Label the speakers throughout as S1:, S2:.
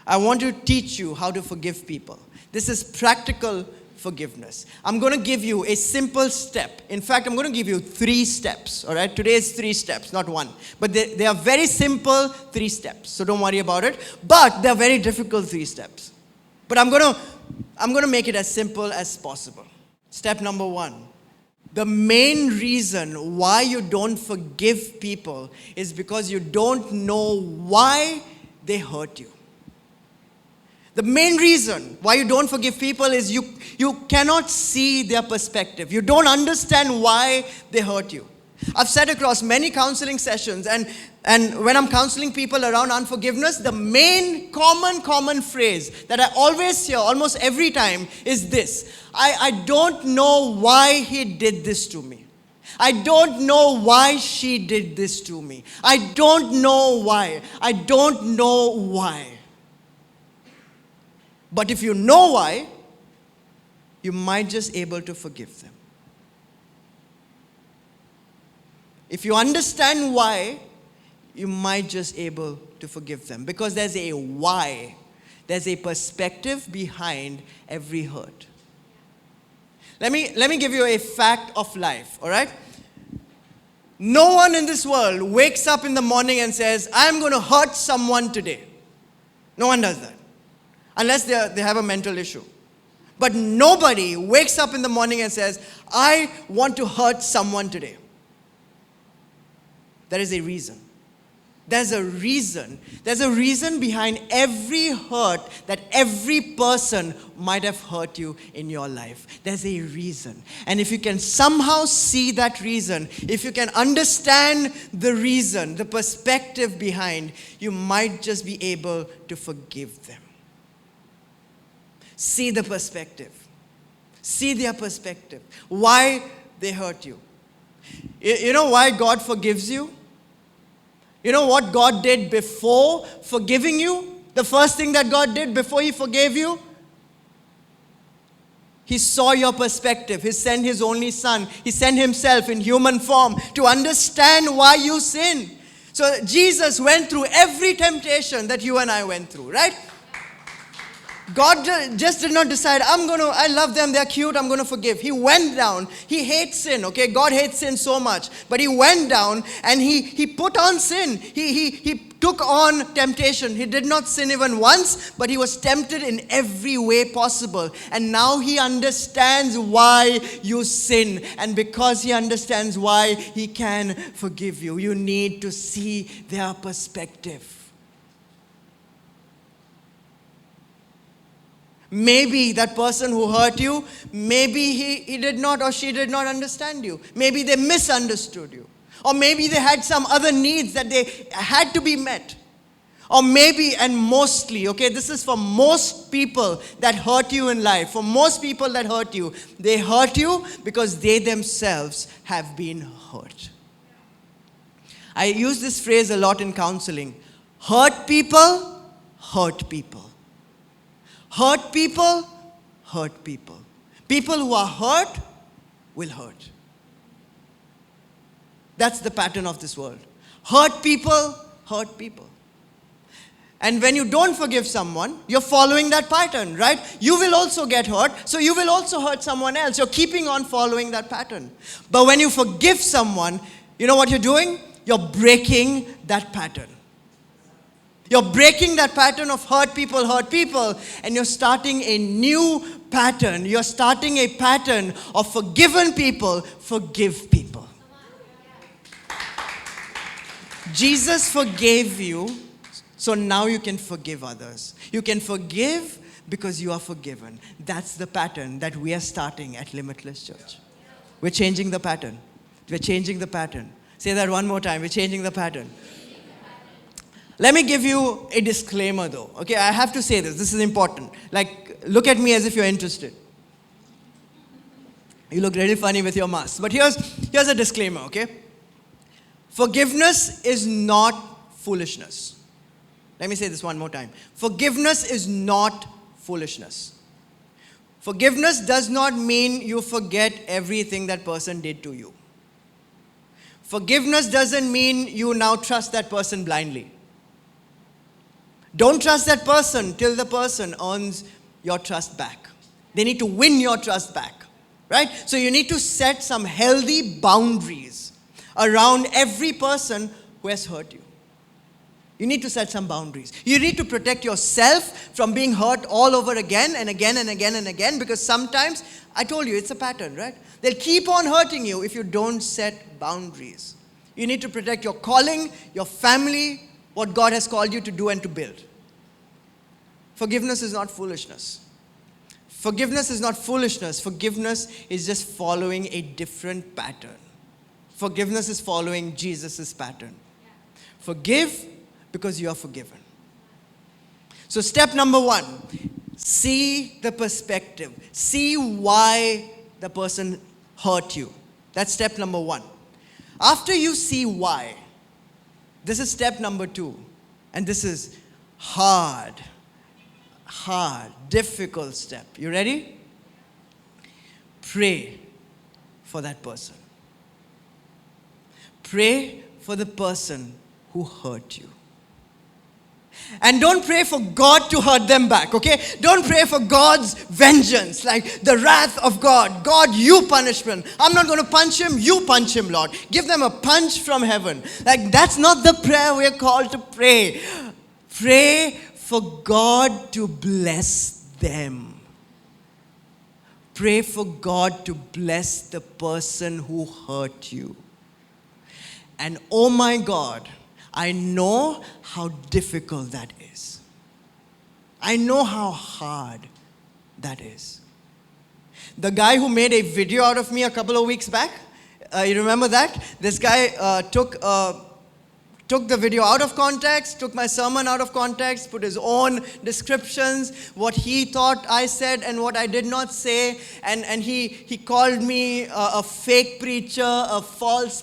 S1: I want to teach you how to forgive people. This is practical forgiveness. I'm going to give you a simple step. In fact, I'm going to give you 3 steps. All right? Today is 3 steps, not 1. But they are very simple 3 steps. So don't worry about it. But they're very difficult 3 steps. But I'm going to make it as simple as possible. Step number 1. The main reason why you don't forgive people is because you don't know why they hurt you. The main reason why you don't forgive people is you cannot see their perspective. You don't understand why they hurt you. I've sat across many counseling sessions, and when I'm counseling people around unforgiveness, the main common phrase that I always hear almost every time is this: I don't know why he did this to me. I don't know why she did this to me. I don't know why. I don't know why. But if you know why, you might just able to forgive them. If you understand why, you might just able to forgive them. Because there's a why. There's a perspective behind every hurt. Let me give you a fact of life, all right? No one in this world wakes up in the morning and says, I'm going to hurt someone today. No one does that. Unless they have a mental issue. But nobody wakes up in the morning and says, I want to hurt someone today. There is a reason. There's a reason. There's a reason behind every hurt that every person might have hurt you in your life. There's a reason. And if you can somehow see that reason, if you can understand the reason, the perspective behind, you might just be able to forgive them. See the perspective. See their perspective. Why they hurt you. You know why God forgives you? You know what God did before forgiving you? The first thing that God did before He forgave you? He saw your perspective. He sent His only Son. He sent Himself in human form to understand why you sin. So Jesus went through every temptation that you and I went through, right? God just did not decide, I love them, they're cute, I'm going to forgive. He went down. He hates sin, okay? God hates sin so much. But He went down and He put on sin. He took on temptation. He did not sin even once, but He was tempted in every way possible. And now He understands why you sin. And because He understands why, He can forgive you. You need to see their perspective. Maybe that person who hurt you, maybe he did not or she did not understand you. Maybe they misunderstood you. Or maybe they had some other needs that they had to be met. Or maybe, and mostly, okay, this is for most people that hurt you in life. For most people that hurt you, they hurt you because they themselves have been hurt. I use this phrase a lot in counseling. Hurt people, hurt people. Hurt people, hurt people. People who are hurt will hurt. That's the pattern of this world. Hurt people, hurt people. And when you don't forgive someone, you're following that pattern, right? You will also get hurt, so you will also hurt someone else. You're keeping on following that pattern. But when you forgive someone, you know what you're doing? You're breaking that pattern. You're breaking that pattern of hurt people, and you're starting a new pattern. You're starting a pattern of forgiven people, forgive people. Jesus forgave you, so now you can forgive others. You can forgive because you are forgiven. That's the pattern that we are starting at Limitless Church. We're changing the pattern. We're changing the pattern. Say that one more time. We're changing the pattern. Let me give you a disclaimer though. Okay, I have to say this. This is important. Like, look at me as if you're interested. You look really funny with your mask. But here's a disclaimer, okay? Forgiveness is not foolishness. Let me say this one more time. Forgiveness is not foolishness. Forgiveness does not mean you forget everything that person did to you. Forgiveness doesn't mean you now trust that person blindly. Don't trust that person till the person earns your trust back. They need to win your trust back, right? So you need to set some healthy boundaries around every person who has hurt you. You need to set some boundaries. You need to protect yourself from being hurt all over again and again and again and again, because sometimes, I told you, it's a pattern, right? They'll keep on hurting you if you don't set boundaries. You need to protect your calling, your family, what God has called you to do and to build. Forgiveness is not foolishness. Forgiveness is not foolishness. Forgiveness is just following a different pattern. Forgiveness is following Jesus' pattern. Forgive because you are forgiven. So step number 1, see the perspective. See why the person hurt you. That's step number 1. After you see why, this is step number 2. And this is hard, difficult step. You ready? Pray for that person. Pray for the person who hurt you. And don't pray for God to hurt them back, okay? Don't pray for God's vengeance, like the wrath of God. God, you punishment. I'm not going to punch him, you punch him, Lord. Give them a punch from heaven. Like, that's not the prayer we're called to pray. Pray for God to bless them. Pray for God to bless the person who hurt you. And oh my God, I know how difficult that is. I know how hard that is. The guy who made a video out of me a couple of weeks back, you remember that? This guy took the video out of context, took my sermon out of context, put his own descriptions, what he thought I said and what I did not say. And he called me a fake preacher, a false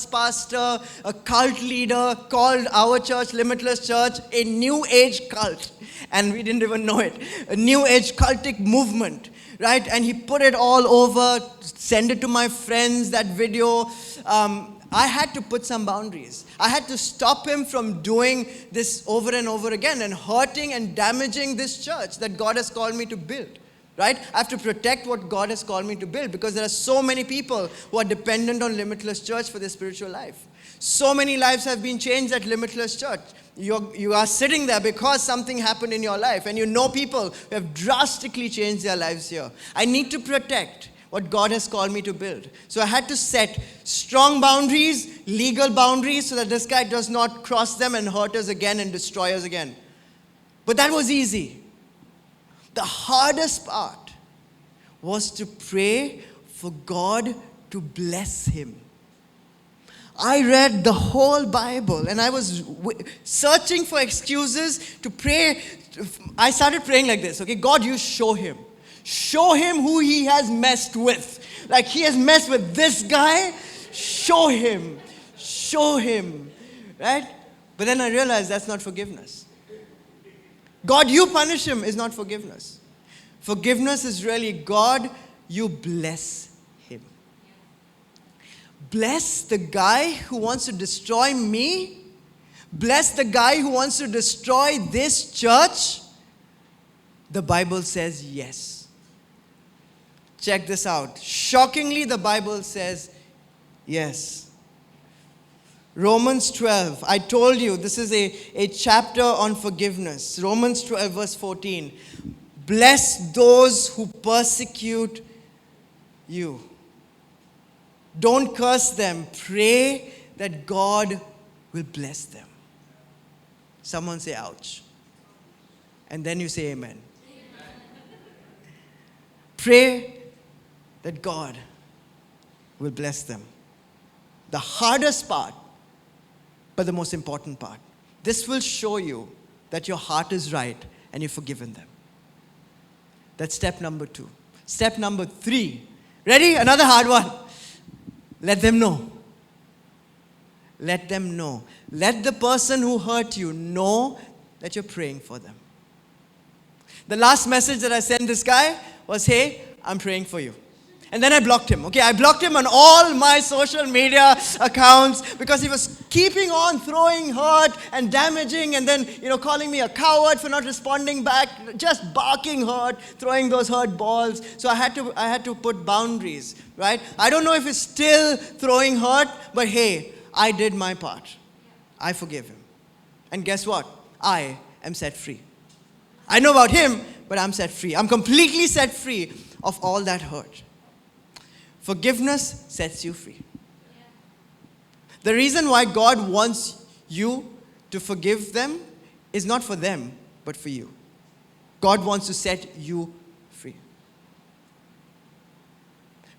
S1: pastor, a cult leader, called our church, Limitless Church, a new age cult. And we didn't even know it. A new age cultic movement, right? And he put it all over, send it to my friends, that video. I had to put some boundaries. I had to stop him from doing this over and over again and hurting and damaging this church that God has called me to build, right? I have to protect what God has called me to build, because there are so many people who are dependent on Limitless Church for their spiritual life. So many lives have been changed at Limitless Church. You are sitting there because something happened in your life, and you know people who have drastically changed their lives here. I need to protect what God has called me to build. So I had to set strong boundaries, legal boundaries, so that this guy does not cross them and hurt us again and destroy us again. But that was easy. The hardest part was to pray for God to bless him. I read the whole Bible and I was searching for excuses to pray. I started praying like this, okay? God, you show him. Show him who he has messed with. Like, he has messed with this guy. Show him. Show him. Right? But then I realized that's not forgiveness. God, you punish him is not forgiveness. Forgiveness is really, God, you bless him. Bless the guy who wants to destroy me. Bless the guy who wants to destroy this church. The Bible says yes. Check this out. Shockingly, the Bible says yes. Romans 12. I told you this is a chapter on forgiveness. Romans 12 verse 14. Bless those who persecute you. Don't curse them. Pray that God will bless them. Someone say ouch. And then you say amen. Pray that God will bless them. The hardest part, but the most important part. This will show you that your heart is right and you've forgiven them. That's step number 2. Step number 3. Ready? Another hard one. Let them know. Let them know. Let the person who hurt you know that you're praying for them. The last message that I sent this guy was, hey, I'm praying for you. And then I blocked him. Okay, I blocked him on all my social media accounts because he was keeping on throwing hurt and damaging, and then, calling me a coward for not responding back, just barking hurt, throwing those hurt balls. So I had to put boundaries, right? I don't know if he's still throwing hurt, but hey, I did my part. I forgive him. And guess what? I am set free. I know about him, but I'm set free. I'm completely set free of all that hurt. Forgiveness sets you free. The reason why God wants you to forgive them is not for them, but for you. God wants to set you free.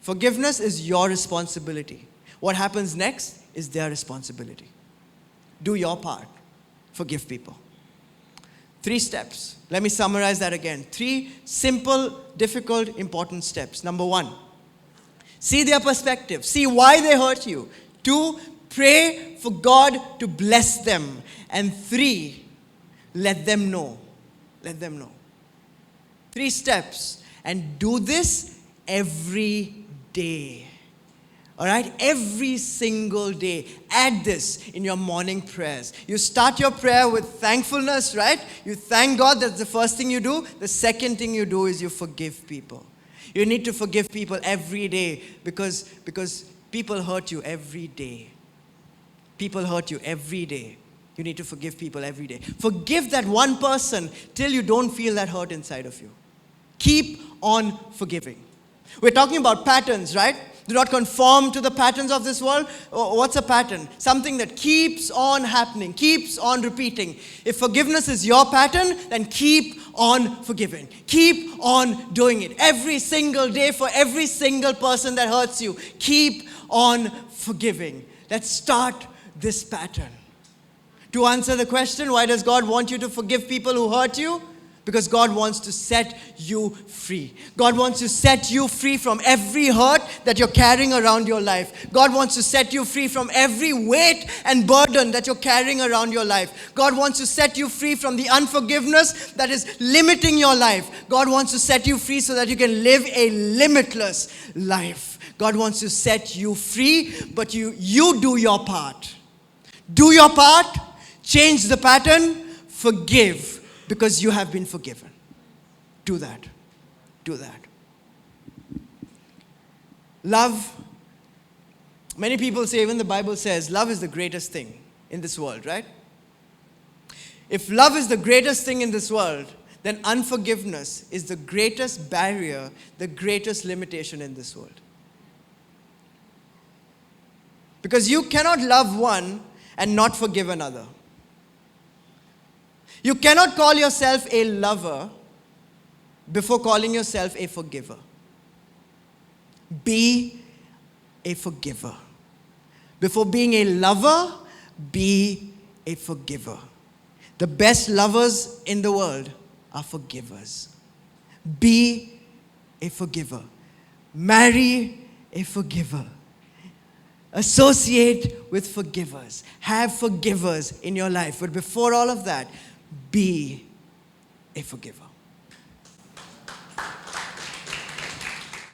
S1: Forgiveness is your responsibility. What happens next is their responsibility. Do your part. Forgive people. 3 steps. Let me summarize that again. 3 simple, difficult, important steps. Number 1, see their perspective. See why they hurt you. 2, pray for God to bless them. And 3, let them know. Let them know. 3 steps. And do this every day. All right? Every single day. Add this in your morning prayers. You start your prayer with thankfulness, right? You thank God. That's the first thing you do. The second thing you do is you forgive people. You need to forgive people every day because people hurt you every day. People hurt you every day. You need to forgive people every day. Forgive that one person till you don't feel that hurt inside of you. Keep on forgiving. We're talking about patterns, right? Do not conform to the patterns of this world. What's a pattern? Something that keeps on happening, keeps on repeating. If forgiveness is your pattern, then keep on forgiving. Keep on doing it. Every single day for every single person that hurts you. Keep on forgiving. Let's start this pattern. To answer the question, why does God want you to forgive people who hurt you? Because God wants to set you free. God wants to set you free from every hurt that you're carrying around your life. God wants to set you free from every weight and burden that you're carrying around your life. God wants to set you free from the unforgiveness that is limiting your life. God wants to set you free so that you can live a limitless life. God wants to set you free, but you do your part. Do your part. Change the pattern. Forgive. Because you have been forgiven. Do that. Do that. Love. Many people say, even the Bible says, love is the greatest thing in this world, right? If love is the greatest thing in this world, then unforgiveness is the greatest barrier, the greatest limitation in this world. Because you cannot love one and not forgive another. You cannot call yourself a lover before calling yourself a forgiver. Be a forgiver. Before being a lover, be a forgiver. The best lovers in the world are forgivers. Be a forgiver. Marry a forgiver. Associate with forgivers. Have forgivers in your life. But before all of that, be a forgiver.